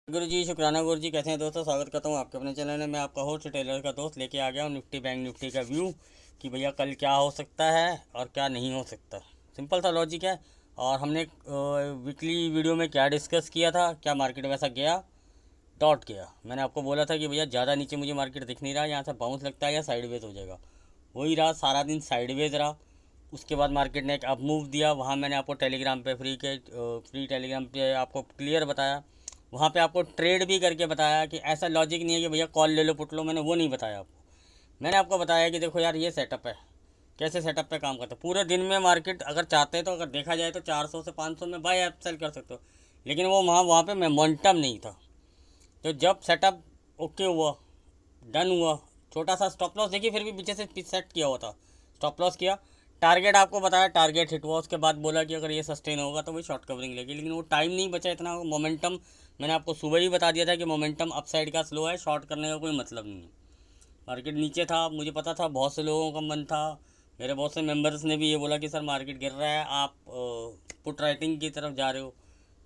गुरुजी शुक्राना गुरुजी, कैसे हैं दोस्तों। स्वागत करता हूँ आपके अपने चैनल में। मैं आपका होस्ट टेलर का दोस्त लेके आ गया हूँ निफ्टी बैंक निफ्टी का व्यू कि भैया कल क्या हो सकता है और क्या नहीं हो सकता। सिंपल सा लॉजिक है। और हमने वीकली वीडियो में क्या डिस्कस किया था, क्या मार्केट वैसा गया, डॉट किया। मैंने आपको बोला था कि भैया ज़्यादा नीचे मुझे मार्केट दिख नहीं रहा, यहाँ से बाउंस लगता है या साइडवेज हो जाएगा। वही रहा, सारा दिन साइडवेज रहा। उसके बाद मार्केट ने एक अप मूव दिया। वहाँ मैंने आपको टेलीग्राम पे फ्री टेलीग्राम पे आपको क्लियर बताया। वहाँ पे आपको ट्रेड भी करके बताया कि ऐसा लॉजिक नहीं है कि भैया कॉल ले लो पुट लो। मैंने वो नहीं बताया आपको। मैंने आपको बताया कि देखो यार, ये सेटअप है, कैसे सेटअप पे काम करता है। पूरे दिन में मार्केट अगर चाहते हैं तो, अगर देखा जाए तो 400 से 500 में बाय अप सेल कर सकते हो, लेकिन वो वहाँ पे मोमेंटम नहीं था। तो जब सेटअप ओके हुआ, डन हुआ, छोटा सा स्टॉप लॉस देखिए, फिर भी पीछे से सेट किया हुआ था, स्टॉप लॉस किया, टारगेट आपको बताया, टारगेट हिट हुआ। उसके बाद बोला कि अगर ये सस्टेन होगा तो वही शॉर्ट कवरिंग लेगी, लेकिन वो टाइम नहीं बचा इतना। मोमेंटम मैंने आपको सुबह ही बता दिया था कि मोमेंटम अपसाइड का स्लो है, शॉर्ट करने का कोई मतलब नहीं है। मार्केट नीचे था, मुझे पता था, बहुत से लोगों का मन था। मेरे बहुत से मेंबर्स ने भी ये बोला कि सर मार्केट गिर रहा है, आप पुट राइटिंग की तरफ जा रहे हो।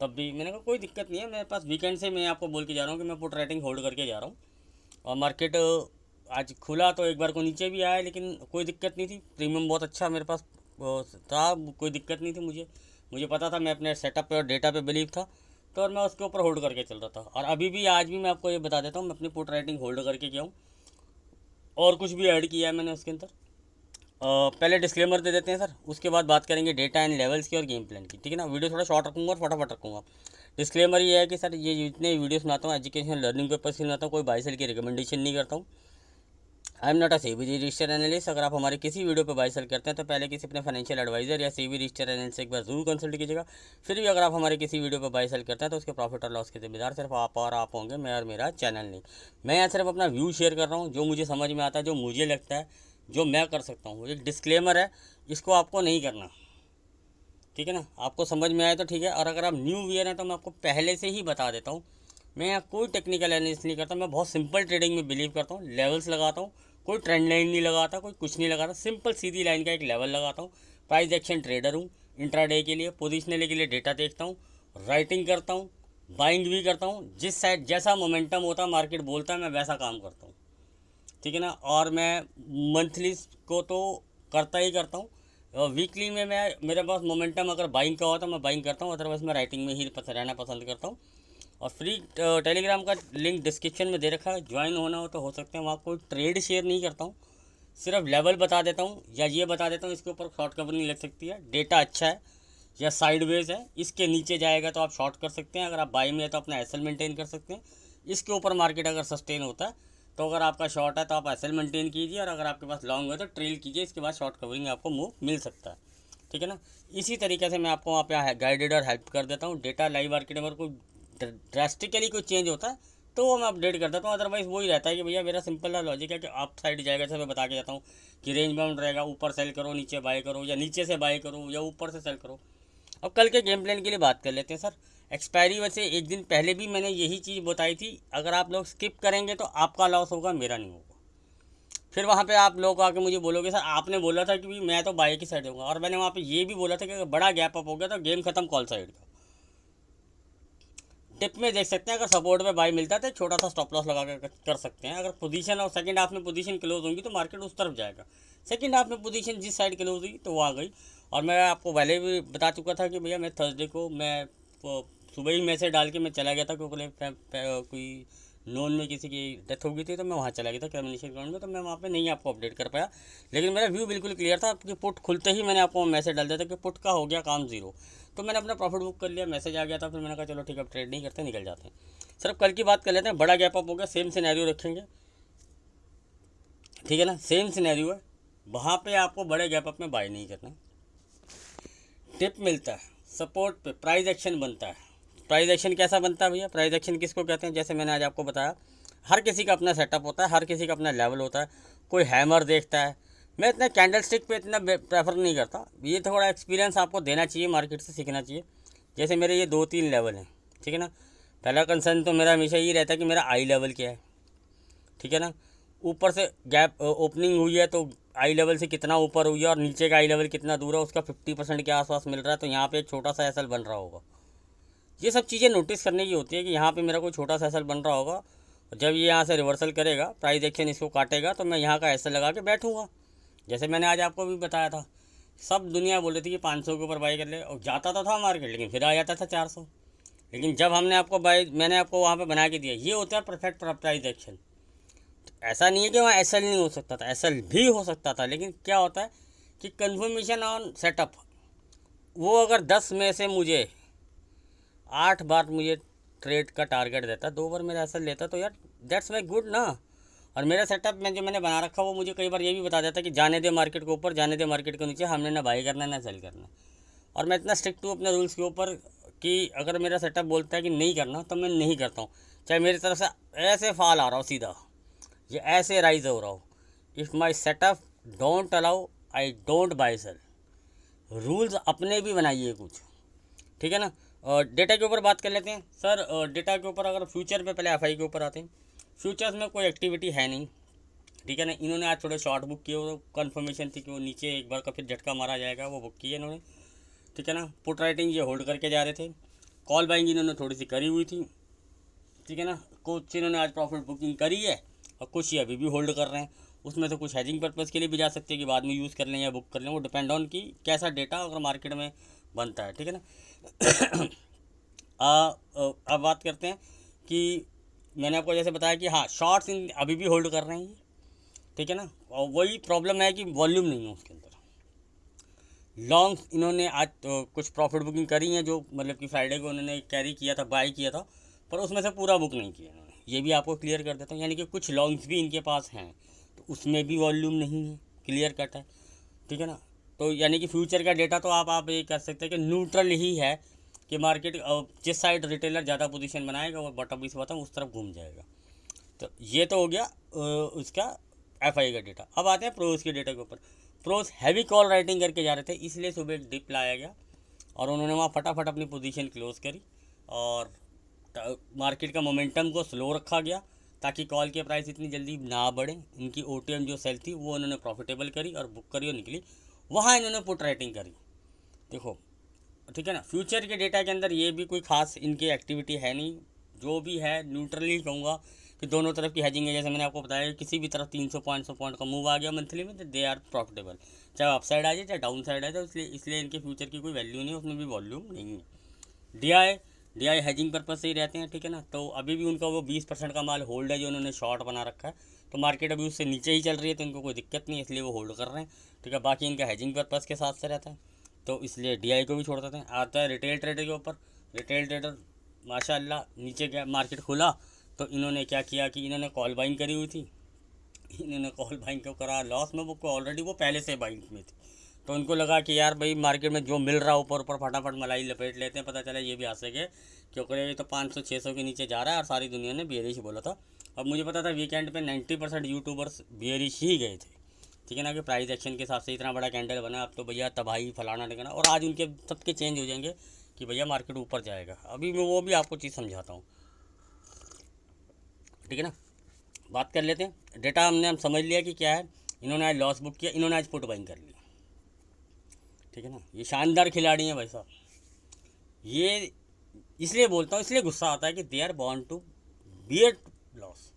तब भी मैंने कहा कोई दिक्कत नहीं है, मेरे पास वीकेंड से मैं आपको बोल के जा रहा हूँ कि मैं पुट राइटिंग होल्ड करके जा रहा हूँ। और मार्केट आज खुला तो एक बार को नीचे भी आया, लेकिन कोई दिक्कत नहीं थी। प्रीमियम बहुत अच्छा मेरे पास था, कोई दिक्कत नहीं थी। मुझे पता था, मैं अपने सेटअप पे और डेटा पे बिलीव था, तो और मैं उसके ऊपर होल्ड करके चल रहा था। और अभी भी, आज भी मैं आपको ये बता देता हूँ, मैं अपनी पुट राइटिंग होल्ड करके गया हूँ। और कुछ भी ऐड किया है मैंने उसके अंदर। पहले डिस्क्लेमर दे देते हैं सर, उसके बाद बात करेंगे डेटा एंड लेवल्स की और गेम प्लान की, ठीक है ना। वीडियो थोड़ा शॉर्ट रखूँगा और फटाफट रखूँगा। डिस्क्लेमर ये है कि सर, ये जितने वीडियोस बनाता हूँ एजुकेशन लर्निंग पर्पज से बनाता हूँ, कोई बाई सेल की रिकमेंडेशन नहीं करता हूँ। I am not a SEBI registered analyst. अगर आप हमारे किसी वीडियो पर बाई सेल करते हैं तो पहले किसी अपने फाइनेंशियल एडवाइजर या सेबी रजिस्टर्ड एनालिस्ट से एक बार जरूर कंसल्ट कीजिएगा। फिर भी अगर आप हमारे किसी वीडियो पर बाई सेल करते हैं तो उसके प्रॉफिट और लॉस के जिम्मेदार सिर्फ आप और आप होंगे, मैं और मेरा चैनल नहीं। मैं यहाँ सिर्फ अपना व्यू शेयर कर रहा हूँ, जो मुझे समझ में आता है, जो मुझे लगता है, जो मैं कर सकता हूँ। एक डिस्क्लेमर है, इसको आपको नहीं करना, ठीक है ना। आपको समझ में आए तो ठीक है, और अगर आप न्यू व्यूअर हैं तो मैं आपको पहले से ही बता देता हूँ, मैं यहाँ कोई टेक्निकल एनालिसिस नहीं करता। मैं बहुत सिंपल ट्रेडिंग में बिलीव करता हूँ, लेवल्स लगाता हूँ, कोई ट्रेंड लाइन नहीं लगाता, कोई कुछ नहीं लगाता, सिंपल सीधी लाइन का एक लेवल लगाता हूँ। प्राइस एक्शन ट्रेडर हूँ, इंट्राडे के लिए, पोजिशनल के लिए डेटा देखता हूँ, राइटिंग करता हूँ, बाइंग भी करता हूँ। जिस साइड जैसा मोमेंटम होता है, मार्केट बोलता है, मैं वैसा काम करता हूँ, ठीक है ना। और मैं मंथली को तो करता ही करता हूँ। वीकली में मैं, मेरे पास मोमेंटम अगर बाइंग का होता है मैं बाइंग करता हूँ, अदरवाइज मैं राइटिंग में ही रहना पसंद करता हूँ। और फ्री टेलीग्राम का लिंक डिस्क्रिप्शन में दे रखा है, ज्वाइन होना हो तो हो सकते हैं। वहाँ कोई ट्रेड शेयर नहीं करता हूँ, सिर्फ लेवल बता देता हूँ, या ये बता देता हूँ इसके ऊपर शॉर्ट कवरिंग लग सकती है, डेटा अच्छा है या साइडवेज है, इसके नीचे जाएगा तो आप शॉर्ट कर सकते हैं। अगर आप बाई में है तो अपना एसएल मेंटेन कर सकते हैं। इसके ऊपर मार्केट अगर सस्टेन होता है तो अगर आपका शॉर्ट है तो आप एसएल मेंटेन कीजिए, और अगर आपके पास लॉन्ग है तो ट्रेल कीजिए। इसके बाद शॉर्ट कवरिंग आपको मूव मिल सकता है, ठीक है ना। इसी तरीके से मैं आपको वहाँ पे गाइडेड और हेल्प कर देता हूँ। डेटा लाइव मार्केट में अगर कोई ड्रास्टिकली कोई चेंज होता है तो वो मैं अपडेट कर देता हूँ। अदरवाइज वही रहता है कि भैया मेरा सिंपल लॉजिक है कि आप साइड जाएगा, जैसे मैं बता के जाता हूँ कि रेंज बाउंड रहेगा, ऊपर सेल करो, नीचे बाय करो, या नीचे से बाय करो, या ऊपर से सेल करो। अब कल के गेम प्लान के लिए बात कर लेते हैं सर। एक्सपायरी वैसे एक दिन पहले भी मैंने यही चीज़ बताई थी, अगर आप लोग स्किप करेंगे तो आपका लॉस होगा, मेरा नहीं होगा। फिर वहाँ पे आप लोग आके मुझे बोलोगे सर आपने बोला था कि भी मैं तो बाई की साइड दूंगा, और मैंने वहाँ पे ये भी बोला था कि अगर बड़ा गैप अप हो गया तो गेम खत्म कॉल साइड का। टिप में देख सकते हैं, अगर सपोर्ट में बाई मिलता है तो छोटा सा स्टॉप लॉस लगा कर सकते हैं। अगर पोजीशन और सेकंड हाफ में पोजीशन क्लोज होंगी तो मार्केट उस तरफ जाएगा। सेकंड हाफ में पोजीशन जिस साइड क्लोज हुई तो वो आ गई। और मैं आपको पहले भी बता चुका था कि भैया मैं थर्सडे को मैं सुबह ही मैसेज डाल के मैं चला गया था, क्योंकि कोई नोन में किसी की डेथ हो गई थी तो मैं वहाँ चला गया था कैमिनेशन ग्राउंड में, तो मैं वहाँ पे नहीं आपको अपडेट कर पाया। लेकिन मेरा व्यू बिल्कुल क्लियर था कि पुट खुलते ही मैंने आपको मैसेज डाल दिया था कि पुट का हो गया काम ज़ीरो। तो मैंने अपना प्रॉफिट बुक कर लिया, मैसेज आ गया था, फिर मैंने कहा चलो ठीक है अब ट्रेड नहीं करते, निकल जाते हैं। सिर्फ कल की बात कर लेते हैं। बड़ा गैप अप हो गया, सेम सिनेरियो रखेंगे, ठीक है ना, सेम सिनेरियो है। वहाँ पे आपको बड़े गैप अप में बाय नहीं करना। टिप मिलता है, सपोर्ट पे प्राइस एक्शन बनता है। प्राइस एक्शन कैसा बनता है भैया, प्राइस एक्शन किसको कहते हैं, जैसे मैंने आज आपको बताया, हर किसी का अपना सेटअप होता है, हर किसी का अपना लेवल होता है। कोई हैमर देखता है, मैं इतना कैंडल स्टिक पे इतना प्रेफर नहीं करता। ये थोड़ा एक्सपीरियंस आपको देना चाहिए, मार्केट से सीखना चाहिए। जैसे मेरे ये 2-3 लेवल हैं, ठीक है ना। पहला कंसर्न तो मेरा हमेशा ये रहता है कि मेरा आई लेवल क्या है, ठीक है ना। ऊपर से गैप ओपनिंग हुई है तो आई लेवल से कितना ऊपर हुई है, और नीचे का आई लेवल कितना दूर है, उसका 50% के आसपास मिल रहा है, तो यहाँ पे एक छोटा सा एसएल बन रहा होगा। ये सब चीज़ें नोटिस करने की होती है कि यहाँ पे मेरा कोई छोटा सा एसएल बन रहा होगा, जब ये यहाँ से रिवर्सल करेगा, प्राइस एक्शन इसको काटेगा, तो मैं यहाँ का एसएल लगा के बैठूँगा। जैसे मैंने आज आपको भी बताया था, सब दुनिया बोल रही थी कि 500 के ऊपर बाई कर ले, और जाता तो था मार्केट, लेकिन फिर आ जाता था 400। लेकिन जब हमने आपको मैंने आपको वहाँ पे बना के दिया, ये होता है परफेक्ट प्राइस एक्शन। ऐसा नहीं है कि वहाँ एसएल नहीं हो सकता था, एसएल भी हो सकता था, लेकिन क्या होता है कि कन्फर्मेशन ऑन सेटअप, वो अगर 10 में से मुझे 8 बार मुझे ट्रेड का टारगेट देता, 2 बार मेरा एसएल लेता, तो यार दैट्स माई गुड ना। और मेरा सेटअप में जो मैंने बना रखा, वो मुझे कई बार ये भी बता देता कि जाने दे मार्केट के ऊपर, जाने दे मार्केट के नीचे, हमने ना बाई करना ना सेल करना। और मैं इतना स्ट्रिक्ट हूँ अपने रूल्स के ऊपर कि अगर मेरा सेटअप बोलता है कि नहीं करना, तो मैं नहीं करता हूँ, चाहे मेरी तरफ से ऐसे फॉल आ रहा हो सीधा, ये ऐसे राइज हो रहा हो। If my setup don't allow, I don't buy sell. Rules अपने भी बनाइए कुछ, ठीक है ना। डेटा के ऊपर बात कर लेते हैं सर। डेटा के ऊपर अगर फ्यूचर पे पहले एफआई के ऊपर आते हैं, फ्यूचर्स में कोई एक्टिविटी है नहीं, ठीक है ना। इन्होंने आज थोड़े शॉर्ट बुक किए, वो कन्फर्मेशन थी कि वो नीचे एक बार का फिर झटका मारा जाएगा, वो बुक किए इन्होंने, ठीक है ना। पुट राइटिंग ये होल्ड करके जा रहे थे, कॉल बाइंग इन्होंने थोड़ी सी करी हुई थी, ठीक है ना। कुछ इन्होंने आज प्रॉफिट बुकिंग करी है, और कुछ ये अभी भी होल्ड कर रहे हैं। उसमें से कुछ हैजिंग पर्पज़ के लिए भी जा सकते हैं कि बाद में यूज़ कर लें या बुक कर लें, वो डिपेंड ऑन कि कैसा डेटा अगर मार्केट में बनता है, ठीक है ना। अब बात करते हैं कि मैंने आपको जैसे बताया कि हाँ, शॉर्ट्स इन अभी भी होल्ड कर रहे हैं, ठीक है ना। और वही प्रॉब्लम है कि वॉल्यूम नहीं है उसके अंदर। लॉन्ग इन्होंने आज कुछ प्रॉफिट बुकिंग करी है, जो मतलब कि फ्राइडे को उन्होंने कैरी किया था, बाई किया था, पर उसमें से पूरा बुक नहीं किया इन्होंने, ये भी आपको क्लियर कर देता हूँ। यानी कि कुछ लॉन्ग्स भी इनके पास हैं, तो उसमें भी वॉल्यूम नहीं है, क्लियर कट है, ठीक है ना। तो यानी कि फ्यूचर का डेटा तो आप ये कर सकते हैं कि न्यूट्रल ही है, कि मार्केट जिस साइड रिटेलर ज़्यादा पोजीशन बनाएगा वो बॉटम इस बॉटम उस तरफ घूम जाएगा। तो ये तो हो गया उसका एफआई का डेटा। अब आते हैं प्रोज के डेटा के ऊपर। प्रोज हैवी कॉल राइटिंग करके जा रहे थे, इसलिए सुबह एक डिप लाया गया और उन्होंने वहाँ फटाफट अपनी पोजीशन क्लोज करी, और मार्केट का मोमेंटम को स्लो रखा गया ताकि कॉल के प्राइस इतनी जल्दी ना बढ़े। इनकी ओटीएम जो सेल थी वो उन्होंने प्रॉफिटेबल करी और बुक करी और निकली, वहाँ इन्होंने पुट राइटिंग करी, देखो, ठीक है ना। फ्यूचर के डेटा के अंदर ये भी कोई खास इनकी एक्टिविटी है नहीं, जो भी है न्यूट्रली कहूँगा कि दोनों तरफ की हैजिंग है। जैसे मैंने आपको बताया, किसी भी तरफ 300 पॉइंट का मूव आ गया मंथली में, तो दे आर प्रॉफिटेबल, चाहे अप साइड आ जाए चाहे डाउन साइड आ जाए, तो इसलिए इनके फ्यूचर की कोई वैल्यू नहीं, उसमें भी वॉल्यूम नहीं है। डी आई हैजिंग पर्पज से ही रहते हैं, ठीक है ना। तो अभी भी उनका वो 20% का माल होल्ड है जो उन्होंने शॉर्ट बना रखा है, तो मार्केट अभी उससे नीचे ही चल रही है, तो इनको कोई दिक्कत नहीं है, इसलिए वो होल्ड कर रहे हैं, ठीक है। बाकी इनका हैजिंग पर्पज़ के साथ से रहता है, तो इसलिए डीआई को भी छोड़ देते हैं। आता है रिटेल ट्रेडर के ऊपर। रिटेल ट्रेडर माशाल्लाह नीचे गया, मार्केट खुला तो इन्होंने क्या किया कि इन्होंने कॉल बाइंग करी हुई थी, इन्होंने कॉल बाइंग को करा लॉस में, वो ऑलरेडी वो पहले से बाइंग में थी, तो उनको लगा कि यार भाई मार्केट में जो मिल रहा है ऊपर ऊपर फटाफट मलाई लपेट लेते हैं। पता चला ये भी आ सके क्योंकि ये तो 500-600 के नीचे जा रहा है, और सारी दुनिया ने बियरिश बोला था। अब मुझे पता था वीकेंड पे 90% यूट्यूबर्स बियरिश ही गए थे, ठीक है ना, कि प्राइस एक्शन के हिसाब से इतना बड़ा कैंडल बना, अब तो भैया तबाही फलाना टिकाना, और आज उनके सबके चेंज हो जाएंगे कि भैया मार्केट ऊपर जाएगा। अभी मैं वो भी आपको चीज़ समझाता हूँ, ठीक है ना। बात कर लेते हैं डेटा। हम समझ लिया कि क्या है, इन्होंने आज लॉस बुक किया, इन्होंने आज पुट बाइंग कर लिया, ठीक है ना। ये शानदार खिलाड़ी हैं भाई साहब, ये इसलिए बोलता हूँ, इसलिए गुस्सा आता है कि they are born to bear loss.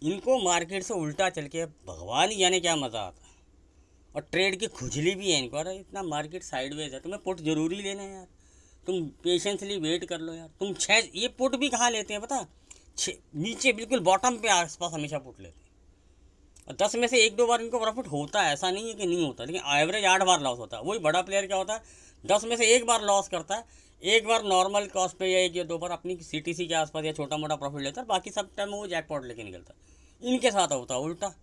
इनको मार्केट से उल्टा चल के भगवान ही जाने क्या मज़ा आता है, और ट्रेड की खुजली भी है इनको। अरे इतना मार्केट साइडवेज है, तुम्हें पुट जरूरी लेना है यार, तुम पेशेंसली वेट कर लो यार। तुम ये पुट भी कहाँ लेते हैं पता, नीचे बिल्कुल बॉटम पे आसपास हमेशा पुट लेते हैं, और 10 में से 1-2 बार इनको प्रॉफिट होता है, ऐसा नहीं है कि नहीं होता, लेकिन एवरेज 8 बार लॉस होता है। वही बड़ा प्लेयर क्या होता है, 10 में से 1 बार लॉस करता है, 1 बार नॉर्मल कॉस्ट पे या 1 या 2 बार अपनी सीटीसी के आसपास या छोटा मोटा प्रॉफिट लेता है, बाकी सब टाइम वो जैकपॉट लेके निकलता है। इनके साथ होता है उल्टा,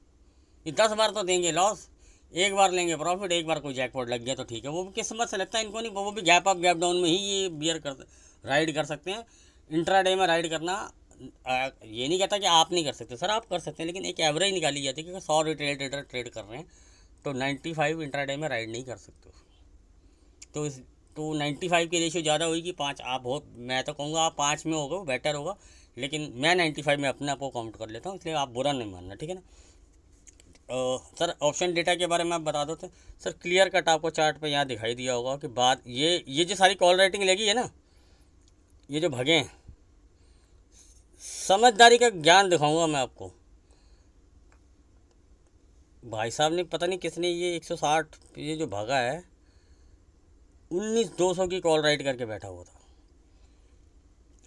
ये 10 बार तो देंगे लॉस, 1 बार लेंगे प्रॉफिट, 1 बार कोई जैकपॉट लग गया तो ठीक है, वो भी किस्मत से लगता है इनको नहीं, वो भी गैप अप गैप डाउन में ही ये बियर कर राइड कर सकते हैं। इंट्राडे में राइड करना ये नहीं कहता कि आप नहीं कर सकते सर, आप कर सकते हैं, लेकिन एक एवरेज निकाली जाती है कि 100 रिटेल ट्रेडर ट्रेड कर रहे हैं तो 95 इंट्राडे में राइड नहीं कर सकते। तो 95 की रेशियो ज़्यादा होगी, 5 आप बहुत, मैं तो कहूँगा आप 5 में होगा वो बेटर होगा, लेकिन मैं 95 में अपने आप को काउंट कर लेता हूँ, इसलिए आप बुरा नहीं मानना, ठीक है ना। सर ऑप्शन डेटा के बारे में आप बता दो तो सर, क्लियर कट आपको चार्ट पे यहाँ दिखाई दिया होगा कि बात ये जो सारी कॉल राइटिंग लगी है ना, ये जो भगे हैं, समझदारी का ज्ञान दिखाऊंगा मैं आपको। भाई साहब ने पता नहीं किसने ये 160 ये जो भागा है 19,200 की कॉल राइट करके बैठा हुआ था।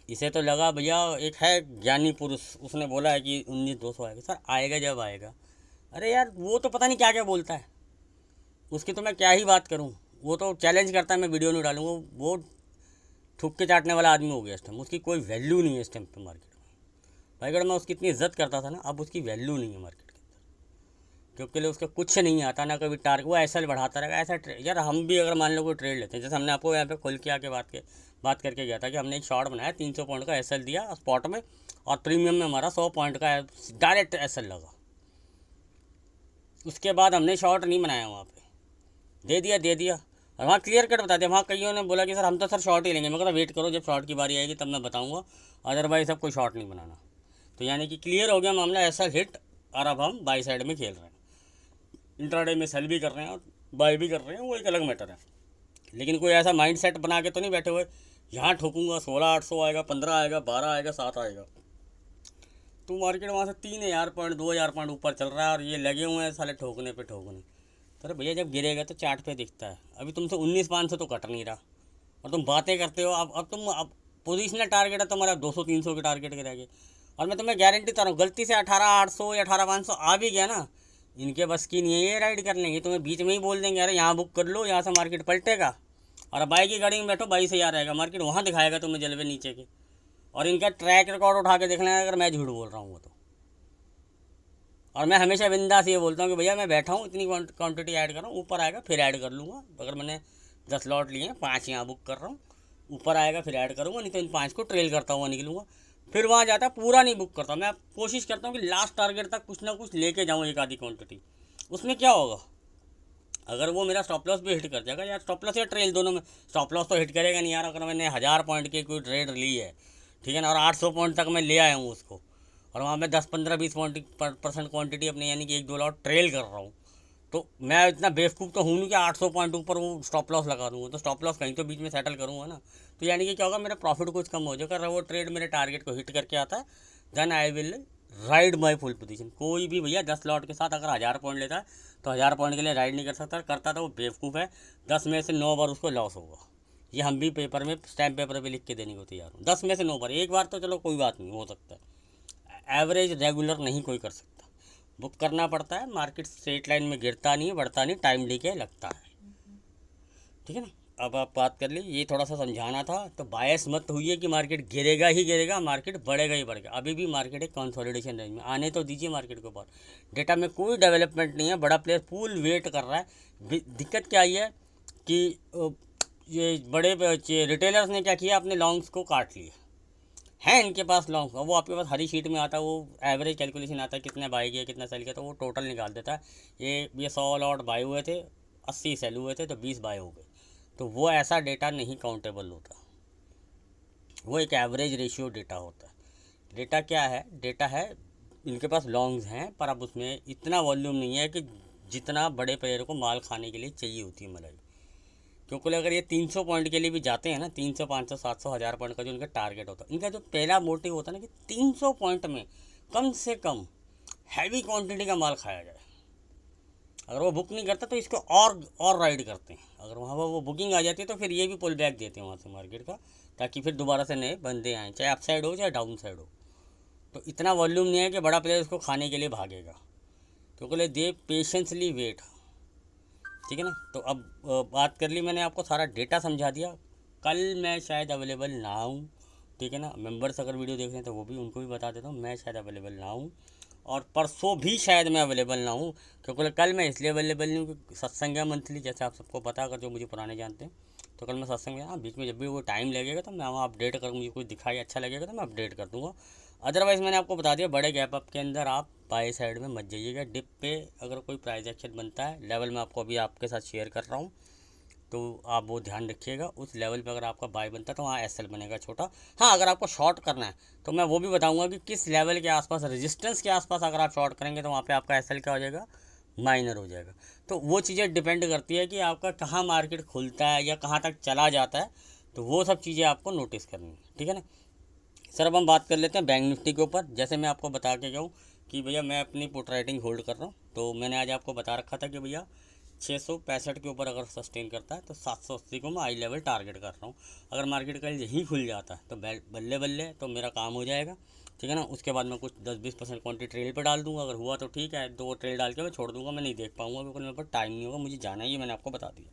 इसे तो लगा भैया एक है ज्ञानी पुरुष, उसने बोला है कि 19,200 आएगा। सर आएगा जब आएगा। अरे यार वो तो पता नहीं क्या क्या बोलता है, उसकी तो मैं क्या ही बात करूं। वो तो चैलेंज करता है मैं वीडियो नहीं डालूंगा। वो थूक के चाटने वाला आदमी हो गया इस टाइम, उसकी कोई वैल्यू नहीं है इस टाइम पे मार्केट में। भाई अगर मैं उसकी इतनी इज्जत करता था ना, अब उसकी वैल्यू नहीं है मार्केट के अंदर, क्योंकि उसका कुछ नहीं आता ना कभी टारगेट। वो ऐसा बढ़ाता रहेगा ऐसा यार। हम भी अगर मान लो कोई ट्रेड लेते हैं, जैसे हमने आपको यहाँ पे खुल के आके बात करके गया था कि हमने एक शॉर्ट बनाया 300 पॉइंट का एसएल दिया स्पॉट में, और प्रीमियम में हमारा 100 पॉइंट का डायरेक्ट एसएल लगा। उसके बाद हमने शॉर्ट नहीं बनाया, वहाँ पे दे दिया और वहाँ क्लियर कट बता दिया। वहाँ कईयों ने बोला कि सर हम तो सर शॉर्ट ही लेंगे। मैं कहता वेट करो, जब शॉर्ट की बारी आएगी तब मैं बताऊँगा, अदरवाइज सब कोई शॉर्ट नहीं बनाना। तो यानी कि क्लियर हो गया मामला, एसएल हिट, और अब हम बाई साइड में खेल रहे हैं। इंट्राडे में सेल भी कर रहे हैं और बाई भी कर रहे हैं, वो एक अलग मैटर है। लेकिन कोई ऐसा माइंड सेट बना के तो नहीं बैठे हुए यहाँ ठोकूंगा 16,800 आएगा, 15 आएगा, 12 आएगा, 7 आएगा। तो मार्केट वहाँ से 3,000 पॉइंट 2,000 पॉइंट ऊपर चल रहा है और ये लगे हुए हैं साले ठोकने पे ठोकने। तो भैया जब गिरेगा तो चार्ट पे दिखता है। अभी तुमसे 19,500 तो कट नहीं रहा और तुम बातें करते हो। अब पोजिशनल टारगेट है तुम्हारा 200-300 के टारगेट के रह गए। और मैं तुम्हें गारंटी दे रहा हूँ, गलती से 18,800 या 18,500 आ भी गया ना, इनके बस की नहीं है ये राइड कर लेंगे। तुम्हें बीच में ही बोल देंगे अरे यहाँ बुक कर लो, यहाँ से मार्केट पलटेगा। और बाई की गाड़ी में बैठो, 22,000 आएगा मार्केट, वहाँ दिखाएगा तुम्हें जलवे नीचे के। और इनका ट्रैक रिकॉर्ड उठा के देख लेना अगर मैं झूठ बोल रहा हूँ तो। और मैं हमेशा बिंदास ये बोलता हूँ कि भैया मैं बैठा हूँ, इतनी क्वांटिटी ऐड कर रहा हूँ, ऊपर आएगा फिर ऐड कर लूँगा। अगर मैंने 10 लॉट लिए हैं, 5 यहाँ बुक कर रहा हूँ, ऊपर आएगा फिर ऐड करूँगा, नहीं तो इन 5 को ट्रेल करता हुआ निकलूँगा। फिर वहाँ जाता पूरा नहीं बुक करता। मैं कोशिश करता हूँ कि लास्ट टारगेट तक कुछ ना कुछ लेके जाऊँ, एक आधी क्वान्टिटी। उसमें क्या होगा, अगर वो मेरा स्टॉप लॉस भी हिट कर जाएगा, यार स्टॉप लॉस या ट्रेल दोनों में, स्टॉप लॉस तो हिट करेगा नहीं यार। अगर मैंने 1000 पॉइंट की कोई ट्रेड ली है, ठीक है ना, और 800 पॉइंट तक मैं ले आया हूँ उसको, और वहाँ मैं 10, 15, 20 % क्वांटिटी अपने यानी कि 1-2 लॉट ट्रेल कर रहा हूँ, तो मैं इतना बेवकूफ़ तो हूँ नहीं कि 800 पॉइंट ऊपर वो स्टॉप लॉस लगा दूँगा। तो स्टॉप लॉस कहीं तो बीच में सेटल करूँगा ना। तो यानी कि क्या होगा, मेरा प्रॉफिट कुछ कम हो जाएगा। अगर वो ट्रेड मेरे टारगेट को हिट करके आता है, then I will ride my full position. कोई भी भैया 10 लॉट के साथ अगर 1000 पॉइंट लेता है तो 1000 पॉइंट के लिए राइड नहीं कर सकता। करता तो वो बेवकूफ़ है। 10 में से 9 बार उसको लॉस होगा। ये हम भी पेपर में, स्टैम्प पेपर पे लिख के देने को तैयार हूँ। 10 में से 9 बार, एक बार तो चलो कोई बात नहीं, हो सकता है। एवरेज रेगुलर नहीं कोई कर सकता, बुक करना पड़ता है। मार्केट स्ट्रेट लाइन में गिरता नहीं, बढ़ता नहीं, टाइम लेके लगता है, ठीक है ना। अब आप बात कर ली, ये थोड़ा सा समझाना था। तो बायस मत हुई है कि मार्केट गिरेगा ही गिरेगा, मार्केट बढ़ेगा ही बढ़ेगा। अभी भी मार्केट एक कंसोलिडेशन रेंज में, आने तो दीजिए मार्केट के ऊपर। डेटा में कोई डेवलपमेंट नहीं है, बड़ा प्लेयर फुल वेट कर रहा है। दिक्कत क्या आई है कि ये बड़े रिटेलर्स ने क्या किया, अपने लॉन्ग्स को काट लिए हैं। इनके पास लॉन्ग, वो आपके पास हरी शीट में आता है, वो एवरेज कैलकुलेशन आता है कितने बाई किया कितना सेल किया, तो वो टोटल निकाल देता है। ये 100 लॉट बाई हुए थे, 80 सेल हुए थे, तो 20 बाई हो गए। तो वो ऐसा डेटा नहीं काउंटेबल होता, वो एक एवरेज रेशियो डेटा होता है। डेटा क्या है, डेटा है इनके पास लॉन्ग्स हैं, पर अब उसमें इतना वॉल्यूम नहीं है कि जितना बड़े प्लेयर को माल खाने के लिए चाहिए होती है मलाई। क्योंकि अगर ये 300 पॉइंट के लिए भी जाते हैं ना, 300, 500, 700, 1000 पॉइंट का जो इनका टारगेट होता है, इनका जो पहला मोटिव होता है ना कि 300 पॉइंट में कम से कम हैवी क्वांटिटी का माल खाया जाए। अगर वो बुक नहीं करता तो इसको और राइड करते हैं। अगर वहाँ वो बुकिंग आ जाती है तो फिर ये भी पुल बैक देते हैं वहाँ से मार्केट का, ताकि फिर दोबारा से नए बंदे आएँ, चाहे अप साइड हो चाहे डाउन साइड हो। तो इतना वॉल्यूम नहीं है कि बड़ा प्लेयर इसको खाने के लिए भागेगा। क्योंकि दे पेशेंसली वेट, ठीक है ना। तो अब बात कर ली मैंने, आपको सारा डेटा समझा दिया। कल मैं शायद अवेलेबल ना हूँ, ठीक है ना। मेंबर्स अगर वीडियो देख रहे हैं तो वो भी, उनको भी बता देता हूँ, मैं शायद अवेलेबल ना हूँ। और परसों भी शायद मैं अवेलेबल ना हूँ, क्योंकि कल मैं इसलिए अवेलेबल नहीं हूँ क्योंकि सत्संग है मंथली, जैसे आप सबको पता, अगर जो मुझे पुराने जानते हैं। तो कल मैं सत्संग में, हाँ बीच में जब भी वो टाइम लगेगा तो मैं वहाँ अपडेट कर, मुझे कुछ दिखाई अच्छा लगेगा तो मैं अपडेट कर दूँगा। अदरवाइज़ मैंने आपको बता दिया, बड़े गैप अप के अंदर आप बाई साइड में मत जाइएगा। डिप पे अगर कोई प्राइस एक्शन बनता है, लेवल मैं आपको अभी आपके साथ शेयर कर रहा हूँ, तो आप वो ध्यान रखिएगा। उस लेवल पे अगर आपका बाय बनता है तो वहाँ एसएल बनेगा छोटा। हाँ अगर आपको शॉर्ट करना है तो मैं वो भी बताऊंगा कि किस लेवल के आसपास, रेजिस्टेंस के आसपास अगर आप शॉर्ट करेंगे तो वहाँ पे आपका एसएल क्या हो जाएगा, माइनर हो जाएगा। तो वो चीज़ें डिपेंड करती है कि आपका कहाँ मार्केट खुलता है या कहाँ तक चला जाता है। तो वो सब चीज़ें आपको नोटिस करनी है, ठीक है ना। सर अब हम बात कर लेते हैं बैंक निफ्टी के ऊपर। जैसे मैं आपको बता के गया हूँ कि भैया मैं अपनी पुट राइटिंग होल्ड कर रहा हूँ, तो मैंने आज आपको बता रखा था कि भैया 665 के ऊपर अगर सस्टेन करता है तो 780 को मैं आई लेवल टारगेट कर रहा हूँ। अगर मार्केट कल यही खुल जाता है तो बल्ले बल्ले तो मेरा काम हो जाएगा, ठीक है ना। उसके बाद मैं कुछ 10-20% क्वांटिटी ट्रेल पे डाल दूंगा, अगर हुआ तो ठीक है, 2 ट्रेल डाल के मैं छोड़ दूंगा, मैं नहीं देख पाऊंगा क्योंकि मेरे पास टाइम नहीं होगा, मुझे जाना ही है, मैंने आपको बता दिया,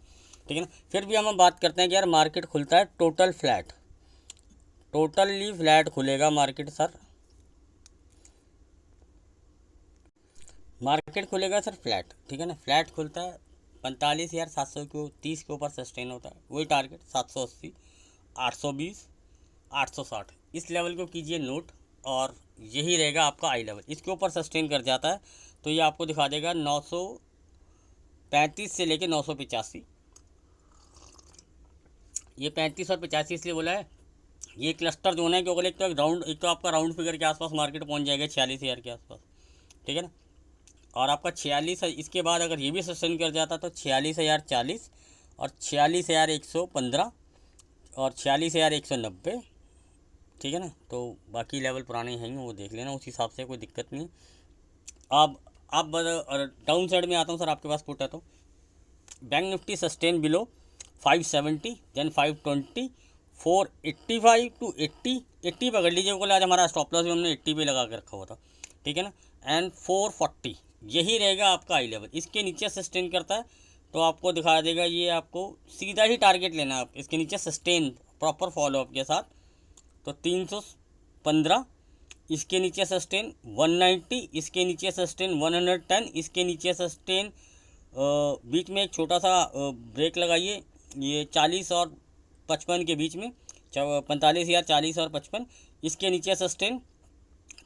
ठीक है ना। फिर भी हम बात करते हैं कि यार मार्केट खुलता है टोटल फ्लैट, टोटली फ्लैट खुलेगा मार्केट सर, मार्केट खुलेगा सर फ्लैट, ठीक है ना। फ्लैट खुलता है 45,730 के ऊपर सस्टेन होता है, वही टारगेट 780, 820, 860 इस लेवल को कीजिए नोट, और यही रहेगा आपका आई लेवल। इसके ऊपर सस्टेन कर जाता है तो ये आपको दिखा देगा 935 से लेके 985। ये 35 और 85 इसलिए बोला है, ये क्लस्टर जोन है क्योंकि एक तो आपका राउंड फिगर के आसपास मार्केट पहुंच जाएगा 46,000 के आसपास, ठीक है ना। और आपका 46 इसके बाद अगर ये भी सस्टेन कर जाता तो 46,040 और 46,115 और 46,190, ठीक है ना। तो बाकी लेवल पुराने हैं वो देख लेना, उस हिसाब से कोई दिक्कत नहीं। अब डाउन साइड में आता हूँ सर, आपके पास पुट है तो bank nifty sustain below 570 then 520 485 to 80 पकड़ लीजिए, बोले आज हमारा स्टॉप लॉस भी हमने 80 पे लगा के रखा हुआ था, ठीक है ना। एंड 440 यही रहेगा आपका आई लेवल। इसके नीचे सस्टेन करता है तो आपको दिखा देगा, ये आपको सीधा ही टारगेट लेना है, आप इसके नीचे सस्टेन प्रॉपर फॉलोअप के साथ तो 315, इसके नीचे सस्टेन 190, इसके नीचे सस्टेन 110, इसके नीचे सस्टेन बीच में एक छोटा सा ब्रेक लगाइए, ये 40 और 55 के बीच में 45,000 40 और 55, इसके नीचे सस्टेन,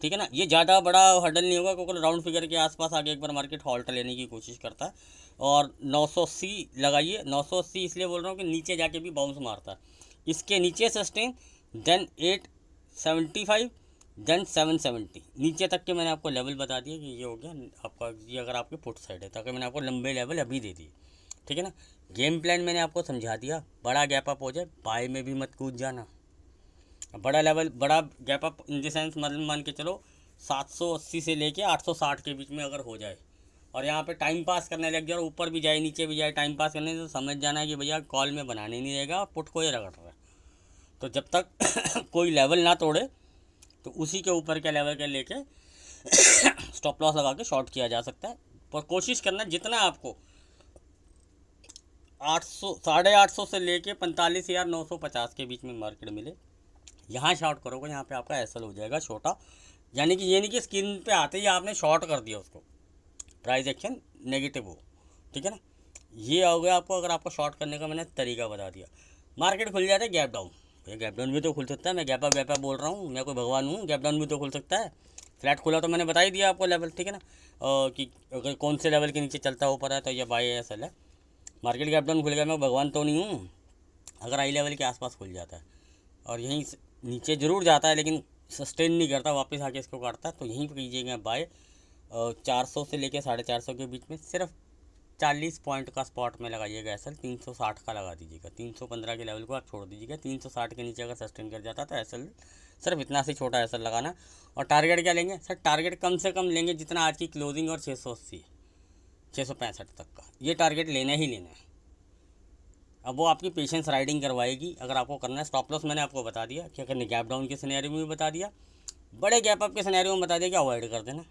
ठीक है ना। ये ज़्यादा बड़ा हर्डल नहीं होगा क्योंकि राउंड फिगर के आसपास आगे एक बार मार्केट हॉल्ट लेने की कोशिश करता है। और 980 लगाइए, 980 इसलिए बोल रहा हूँ कि नीचे जाके भी बाउंस मारता है। इसके नीचे सस्टेन देन 875 देन 770 नीचे तक के मैंने आपको लेवल बता दिए कि ये हो गया आपका, ये अगर आपके पुट साइड है, ताकि मैंने आपको लंबे लेवल अभी दे दिए, ठीक है ना। गेम प्लान मैंने आपको समझा दिया, बड़ा गैप अप हो जाए बाय में भी मत कूद जाना, बड़ा लेवल बड़ा gap up in the sense मतलब मान के चलो 780 से लेके 860 के बीच में अगर हो जाए और यहाँ पे टाइम पास करने लग जाए और ऊपर भी जाए नीचे भी जाए टाइम पास करने, तो समझ जाना है कि भैया कॉल में बनाने नहीं रहेगा, पुट को ही रगड़ रहा है। तो जब तक कोई लेवल ना तोड़े तो उसी के ऊपर के लेवल के लेके स्टॉप लॉस लगा के शॉर्ट किया जा सकता है। पर कोशिश करना जितना आपको 800 850 से लेके 45,950 के बीच में मार्केट मिले, यहाँ शॉर्ट करोगे, यहाँ पे आपका एसएल हो जाएगा छोटा, यानी कि ये नहीं कि स्क्रीन पे आते ही आपने शॉर्ट कर दिया उसको, प्राइस एक्शन नेगेटिव हो, ठीक है ना। ये हो गया आपको, अगर आपको शॉर्ट करने का मैंने तरीका बता दिया। मार्केट खुल जाता है गैप डाउन, ये गैप डाउन भी तो खुल सकता है, मैं गैप अप बोल रहा हूँ, मैं कोई भगवान हूँ, गैप डाउन भी तो खुल सकता है। फ्लैट खुला तो मैंने बता ही दिया आपको लेवल, ठीक है ना, कि अगर कौन से लेवल के नीचे चलता है ऊपर है तो ये बाय एसएल है। मार्केट गैप डाउन खुल गया, मैं भगवान तो नहीं हूँ, अगर आई लेवल के आसपास खुल जाता है और यहीं नीचे ज़रूर जाता है लेकिन सस्टेन नहीं करता, वापस आके इसको काटता है, तो यहीं पर कीजिएगा बाय 400 से लेके 450 के बीच में, सिर्फ 40 पॉइंट का स्पॉट में लगाइएगा एसएल, 360 का लगा दीजिएगा, 315 के लेवल को आप छोड़ दीजिएगा, 360 के नीचे अगर सस्टेन कर जाता तो एसएल सिर्फ इतना से छोटा एसएल लगाना। और टारगेट क्या लेंगे सर, टारगेट कम से कम लेंगे जितना आज की क्लोजिंग और 680 665 तक का, ये टारगेट लेना ही लेना है। अब वो आपकी पेशेंस राइडिंग करवाएगी अगर आपको करना है। स्टॉप लॉस मैंने आपको बता दिया क्या करने, गैप डाउन के सिनेरियो में भी बता दिया, बड़े गैप अप के सिनेरियो में बता दिया कि अवॉइड कर देना।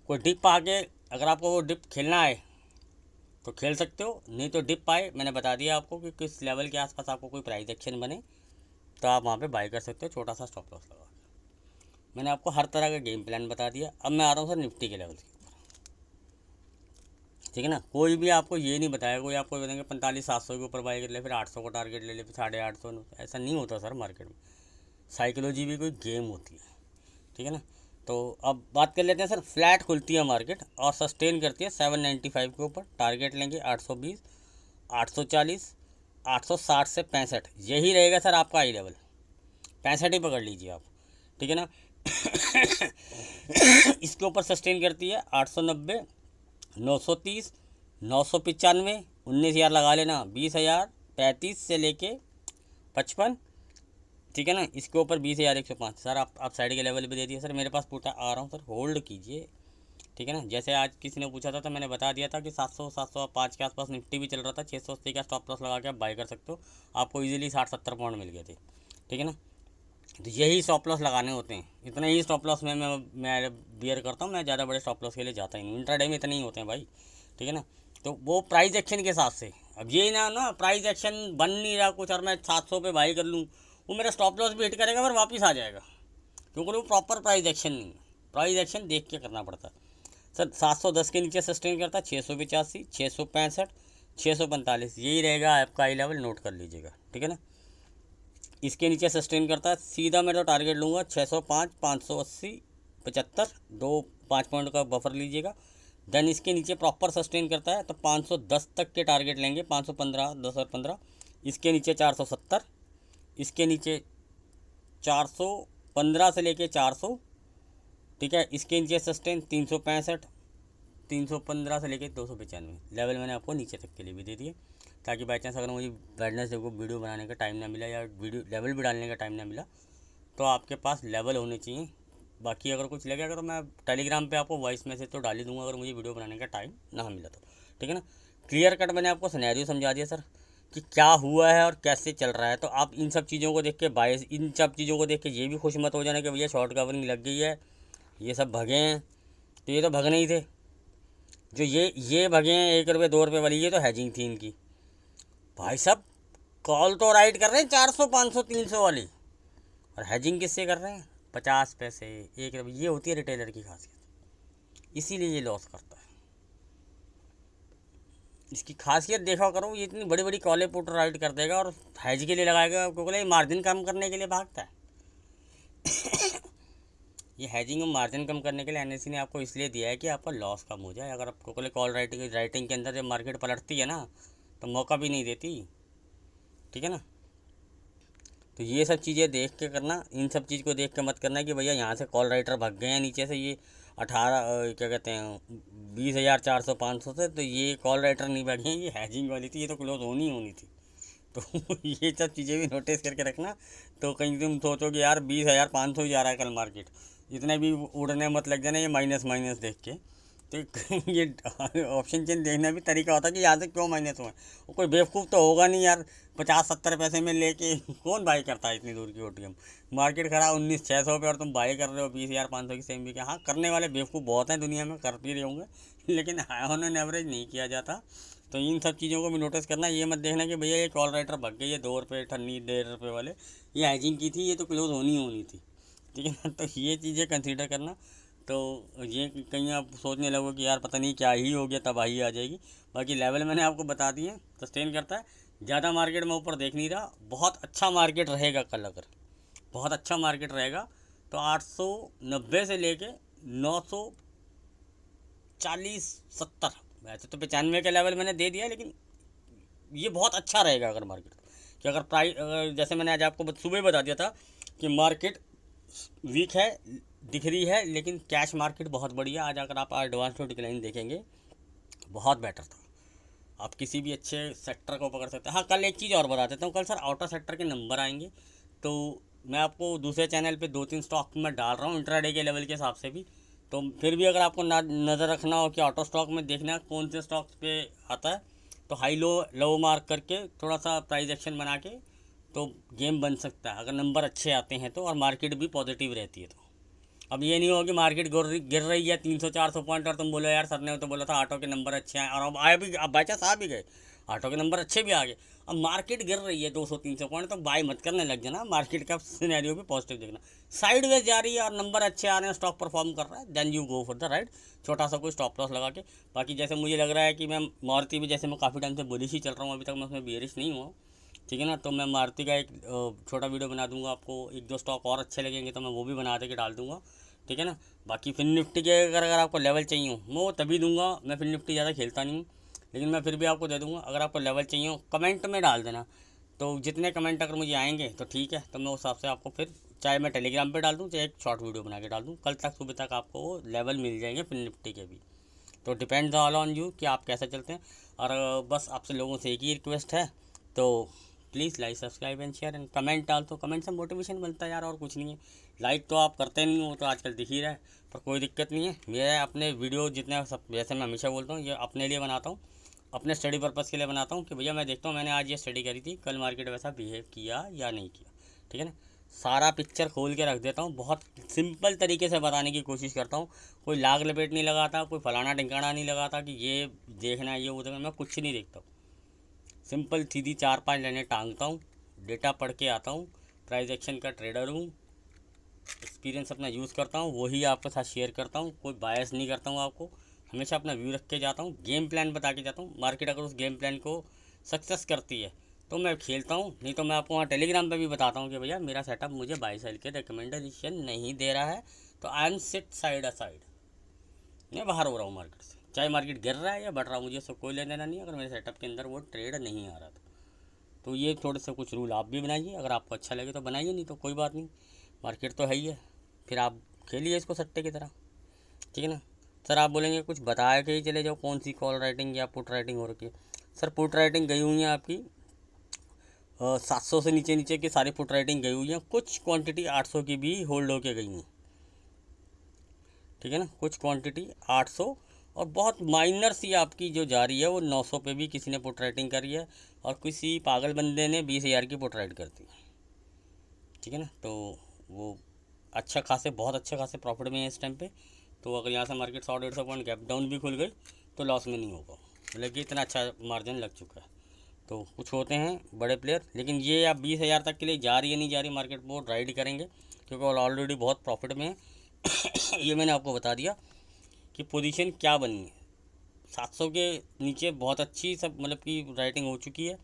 कोई डिप आके अगर आपको वो डिप खेलना है तो खेल सकते हो, नहीं तो डिप आए मैंने बता दिया आपको कि किस लेवल के आसपास आपको कोई प्राइस एक्शन बने तो आप वहाँ पे बाय कर सकते हो, छोटा सा स्टॉप लॉस लगा। मैंने आपको हर तरह का गेम प्लान बता दिया। अब मैं आ रहा हूँ सर निफ्टी के लेवल के ऊपर, ठीक है ना। कोई भी आपको ये नहीं बताया, कोई आपको बताएंगे 45,700 के ऊपर बाय कर ले, फिर 800 का टारगेट ले ले, फिर 850, ऐसा नहीं होता सर मार्केट में। साइकोलॉजी भी कोई गेम होती है, ठीक है ना। तो अब बात कर लेते हैं सर, फ्लैट खुलती है मार्केट और सस्टेन करती है 795 के ऊपर, टारगेट लेंगे 820, 840, 860 से 65, यही रहेगा सर आपका आई लेवल, 65 ही पकड़ लीजिए आप, ठीक है ना। इसके ऊपर सस्टेन करती है 890, 930, 995, 19,000 लगा लेना, 20,000, 35 से लेके 55, ठीक है ना। इसके ऊपर 20,105। सर आप साइड के लेवल पे दे दिए सर, मेरे पास पूछा आ रहा हूँ सर, होल्ड कीजिए, ठीक है ना। जैसे आज किसी ने पूछा था तो मैंने बता दिया था कि 700-705 के आसपास निफ्टी भी चल रहा था, 680 का स्टॉप लॉस लगा के आप बाई कर सकते हो, आपको इजीली 60-70 पॉइंट मिल गए थे, ठीक है ना। तो यही स्टॉप लॉस लगाने होते हैं, इतना ही स्टॉप लॉस में मैं बियर करता हूँ, मैं ज़्यादा बड़े स्टॉप लॉस के लिए जाता ही नहीं, इंट्राडे में इतने ही होते हैं भाई, ठीक है ना। तो वो प्राइस एक्शन के हिसाब से, अब ये ना प्राइस एक्शन बन नहीं रहा कुछ और मैं 700 पे बाई कर लूँ, वो मेरा स्टॉप लॉस भी हिट करेगा और वापस आ जाएगा, क्योंकि वो प्रॉपर प्राइस एक्शन नहीं है। प्राइस एक्शन देख के करना पड़ता है सर। 710 के नीचे सस्टेन करता है 685, 665, 645, यही रहेगा आपका आई लेवल, नोट कर लीजिएगा, ठीक है ना। इसके नीचे सस्टेन करता है, सीधा मैं तो टारगेट लूँगा 605, 580, 75, 5 पॉइंट का बफर लीजिएगा। देन इसके नीचे प्रॉपर सस्टेन करता है तो 510 तक के टारगेट लेंगे, 515, 10 और 15। इसके नीचे 470, इसके नीचे 415 से लेके 400, ठीक है। इसके नीचे सस्टेन 365, 315 से लेके 295 लेवल मैंने आपको नीचे तक के लिए भी दे दिए, ताकि बाई चांस अगर मुझे वेडनेसडे को वीडियो बनाने का टाइम ना मिला या वीडियो लेवल भी डालने का टाइम ना मिला तो आपके पास लेवल होने चाहिए। बाकी अगर कुछ लगेगा तो मैं टेलीग्राम पे आपको वॉइस मैसेज तो डाल ही दूंगा अगर मुझे वीडियो बनाने का टाइम ना मिला तो, ठीक है ना। क्लियर कट मैंने आपको सिनेरियो समझा दिया सर कि क्या हुआ है और कैसे चल रहा है। तो आप इन सब चीज़ों को देख के बायस, इन सब चीज़ों को देख के ये भी खुश मत हो जाना कि भैया शॉर्ट कवरिंग लग गई है, ये सब भगे हैं। तो ये तो भगने ही थे, जो ये भगे हैं 1 रुपये 2 रुपये वाली, ये तो हैजिंग थी इनकी। भाई साहब कॉल तो राइट कर रहे हैं 400, 500, 300 वाली, और हैजिंग किससे कर रहे हैं 50 पैसे 1 रुपये। ये होती है रिटेलर की खासियत, इसीलिए ये लॉस करता है। इसकी खासियत देखा करो, ये इतनी बड़ी बड़ी कॉलें पुट राइट कर देगा और हैज के लिए लगाएगा, क्योंकि मार्जिन कम करने के लिए भागता है। ये हैजिंग और मार्जिन कम करने के लिए एनएससी ने आपको इसलिए दिया है कि आपका लॉस कम हो जाए। अगर आपको कॉल राइटिंग के अंदर जब मार्केट पलटती है ना तो मौका भी नहीं देती, ठीक है ना। तो ये सब चीज़ें देख के करना, इन सब चीज़ को देख के मत करना कि भैया यहाँ से कॉल राइटर भाग गए हैं नीचे से, ये 18 क्या कहते हैं 20,400 500 से, तो ये कॉल राइटर नहीं भागे हैं, ये हैजिंग वाली थी, ये तो क्लोज होनी थी। तो ये सब चीज़ें भी नोटिस करके रखना। तो कहीं तुम सोचो कि यार 20,500 ही जा रहा है कल मार्केट, इतने भी उड़ने मत लग जाना ये माइनस माइनस देख के। तो ये ऑप्शन चेन देखना भी तरीका होता है कि यहाँ से क्यों माइनस हुआ है। कोई बेवकूफ़ तो होगा नहीं यार, 50-70 पैसे में लेके कौन बाई करता है इतनी दूर की ओटीएम। मार्केट खड़ा 19,600 पे और तुम बाई कर रहे हो 20,500 की सेम भी क्या। हाँ करने वाले बेवकूफ़ बहुत हैं दुनिया में, कर भी रहे होंगे, लेकिन ऑन एवरेज नहीं किया जाता। तो इन सब चीज़ों को भी नोटिस करना, ये मत देखना कि भैया ये कॉल राइटर भाग गई, ये 2 रुपये ठन्नी 1.5 रुपये वाले, ये हैजिंग की थी, ये तो क्लोज होनी थी, ठीक है ना। तो ये चीज़ें कंसीडर करना। तो ये कहीं आप सोचने लगो कि यार पता नहीं क्या ही हो गया, तबाही आ जाएगी। बाकी लेवल मैंने आपको बता दिए, सस्टेन करता है। ज़्यादा मार्केट में ऊपर देख नहीं रहा, बहुत अच्छा मार्केट रहेगा कल, अगर बहुत अच्छा मार्केट रहेगा तो 890 से लेके 940-70, वैसे तो 95 का लेवल मैंने दे दिया, लेकिन ये बहुत अच्छा रहेगा अगर मार्केट कि अगर प्राइस, जैसे मैंने आज आपको सुबह बता दिया था कि मार्केट वीक है दिख रही है, लेकिन कैश मार्केट बहुत बढ़िया। आज अगर आप एडवांस टू डिक्लाइन देखेंगे बहुत बेटर था, आप किसी भी अच्छे सेक्टर को पकड़ सकते हैं। हाँ कल एक चीज़ और बता देता हूँ, कल सर आउटर सेक्टर के नंबर आएंगे, तो मैं आपको दूसरे चैनल पे 2-3 स्टॉक में डाल रहा हूँ इंट्राडे के लेवल के हिसाब से भी। तो फिर भी अगर आपको नज़र रखना हो कि ऑटो स्टॉक में देखना कौन से स्टॉक्स पे आता है, तो हाई लो मार्क करके थोड़ा सा प्राइस एक्शन बना के तो गेम बन सकता है, अगर नंबर अच्छे आते हैं तो, और मार्केट भी पॉजिटिव रहती है तो। अब ये नहीं हो कि मार्केट गिर रही है 300-400 पॉइंट और तुम बोलो यार सर ने तो बोला था ऑटो के नंबर अच्छे हैं, और अब आए भी, अब बाई चांस आ भी गए, ऑटो के नंबर अच्छे भी आ गए, अब मार्केट गिर रही है 200-300 पॉइंट, तो बाई मत करने लग जाना। मार्केट का सिनेरियो भी पॉजिटिव देखना, साइड वेज जा रही है और नंबर अच्छे आ रहे हैं, स्टॉक परफॉर्म कर रहा है, then you go for the right, छोटा सा कोई स्टॉप लॉस लगा के। बाकी जैसे मुझे लग रहा है कि मैं मारुति भी, जैसे मैं काफ़ी टाइम से बुलिश ही चल रहा हूँ, अभी तक मैं उसमें बेयरिश नहीं हुआ, ठीक है ना। तो मैं मारुति का एक छोटा वीडियो बना दूंगा आपको, 1-2 स्टॉक और अच्छे लगेंगे तो मैं वो भी बना दे के डाल दूंगा, ठीक है ना। बाकी फिन निफ्टी के अगर आपको लेवल चाहिए हो मैं वो तभी दूंगा, मैं फिन निफ्टी ज़्यादा खेलता नहीं हूँ, लेकिन मैं फिर भी आपको दे दूंगा। अगर आपको लेवल चाहिए हो कमेंट में डाल देना, तो जितने कमेंट अगर मुझे आएंगे तो ठीक है, तो मैं उस हिसाब से आपको फिर, चाहे मैं टेलीग्राम पे डाल दूँ चाहे एक शॉर्ट वीडियो बना के डाल दूँ, कल तक सुबह तक आपको वो लेवल मिल जाएंगे फिन निफ्टी के भी। तो डिपेंड्स ऑल ऑन यू कि आप कैसे चलते हैं। और बस आपसे लोगों से एक ही रिक्वेस्ट है, तो please like subscribe and share and comment डाल दो। कमेंट से मोटिवेशन मिलता है यार, और कुछ नहीं है। लाइक तो आप करते नहीं हो, तो आजकल दिख ही रहा है, पर कोई दिक्कत नहीं है। मैं अपने वीडियो जितने सब, जैसे मैं हमेशा बोलता हूँ, ये अपने लिए बनाता हूँ, अपने स्टडी पर्पज़ के लिए बनाता हूँ कि भैया मैं देखता हूँ मैंने आज ये स्टडी करी थी, कल मार्केट वैसा बिहेव किया या नहीं किया, ठीक है ना। सारा पिक्चर खोल के रख देता हूँ, बहुत सिंपल तरीके से बताने की कोशिश करता हूँ। कोई लाग लपेट नहीं लगाता, कोई फलाना ढिंकाना नहीं लगाता कि ये देखना है ये वो देखना, मैं कुछ नहीं देखता हूँ। सिंपल सीधी 4-5 लाइनें टांगता हूँ, डेटा पढ़ के आता हूँ। प्राइस एक्शन का ट्रेडर हूँ, एक्सपीरियंस अपना यूज़ करता हूँ, वही आपके साथ शेयर करता हूँ। कोई बायस नहीं करता हूँ आपको, हमेशा अपना व्यू रख के जाता हूँ, गेम प्लान बता के जाता हूँ। मार्केट अगर उस गेम प्लान को सक्सेस करती है तो मैं खेलता हूँ, नहीं तो मैं आपको वहाँ टेलीग्राम पे भी बताता हूँ कि भैया मेरा सेटअप मुझे बाई सेल के रिकमेंडेशन नहीं दे रहा है, तो I am sit side aside, मैं बाहर हो रहा हूँ मार्केट से। चाहे मार्केट गिर रहा है या बढ़ रहा है, मुझे उससे कोई लेना देना नहीं है, अगर मेरे सेटअप के अंदर वो ट्रेड नहीं आ रहा था। तो ये थोड़े से कुछ रूल आप भी बनाइए, अगर आपको अच्छा लगे तो बनाइए, नहीं तो कोई बात नहीं, मार्केट तो है ही है, फिर आप खेलिए इसको सट्टे की तरह, ठीक है ना। सर आप बोलेंगे कुछ बताया के ही चले जाओ, कौन सी कॉल राइटिंग या पुट राइटिंग हो रखी है। सर पुट राइटिंग गई हुई है आपकी 700 से नीचे नीचे की सारी पुट राइटिंग गई हुई है, कुछ क्वांटिटी 800 की भी होल्ड होके गई हैं, ठीक है ना। कुछ क्वांटिटी 800 और बहुत माइनर सी आपकी जो जा रही है वो 900 पे भी किसी ने पुट राइटिंग करी है, और किसी पागल बंदे ने 20,000 की पुट राइट कर दी, ठीक है ना। तो वो अच्छा खासे, बहुत अच्छे खासे प्रॉफिट में है इस टाइम पे। तो अगर यहाँ से मार्केट 100-150 पॉइंट गैप डाउन भी खुल गई तो लॉस में नहीं होगा, मतलब कि इतना अच्छा मार्जिन लग चुका है। तो कुछ होते हैं बड़े प्लेयर, लेकिन ये आप 20,000 तक के लिए जा रही है नहीं जा रही मार्केट, वो राइड करेंगे क्योंकि वो ऑलरेडी बहुत प्रॉफिट में है। ये मैंने आपको बता दिया कि पोजीशन क्या बनी है। 700 के नीचे बहुत अच्छी सब मतलब कि राइटिंग हो चुकी है,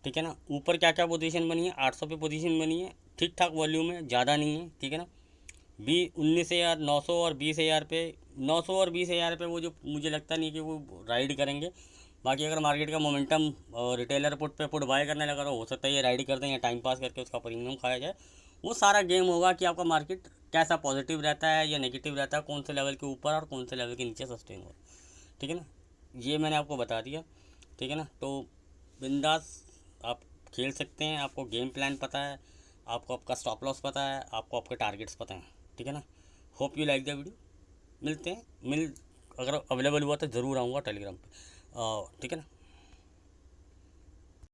ठीक है ना। ऊपर क्या क्या पोजीशन बनी है, 800 पे पोजीशन बनी है, ठीक ठाक वॉल्यूम है, ज़्यादा नहीं है, ठीक है ना। 19,000 900 और 20,000 पे, 900 और 20,000 पे वो जो मुझे लगता नहीं कि वो राइड करेंगे। बाकी अगर मार्केट का मोमेंटम रिटेलर पुट पे पुट बाय करने लगा तो हो सकता है ये राइड कर दें, या टाइम पास करके उसका प्रीमियम खाया जाए। वो सारा गेम होगा कि आपका मार्केट कैसा पॉजिटिव रहता है या नेगेटिव रहता है, कौन से लेवल के ऊपर और कौन से लेवल के नीचे सस्टेन हो, ठीक है ना। ये मैंने आपको बता दिया, ठीक है ना। तो बिंदास आप खेल सकते हैं, आपको गेम प्लान पता है, आपको आपका स्टॉप लॉस पता है, आपको आपके टारगेट्स पता हैं, ठीक है ना। Hope you like the video. मिलते हैं, अगर अवेलेबल हुआ तो ज़रूर आऊँगा टेलीग्राम पे, ठीक है ना।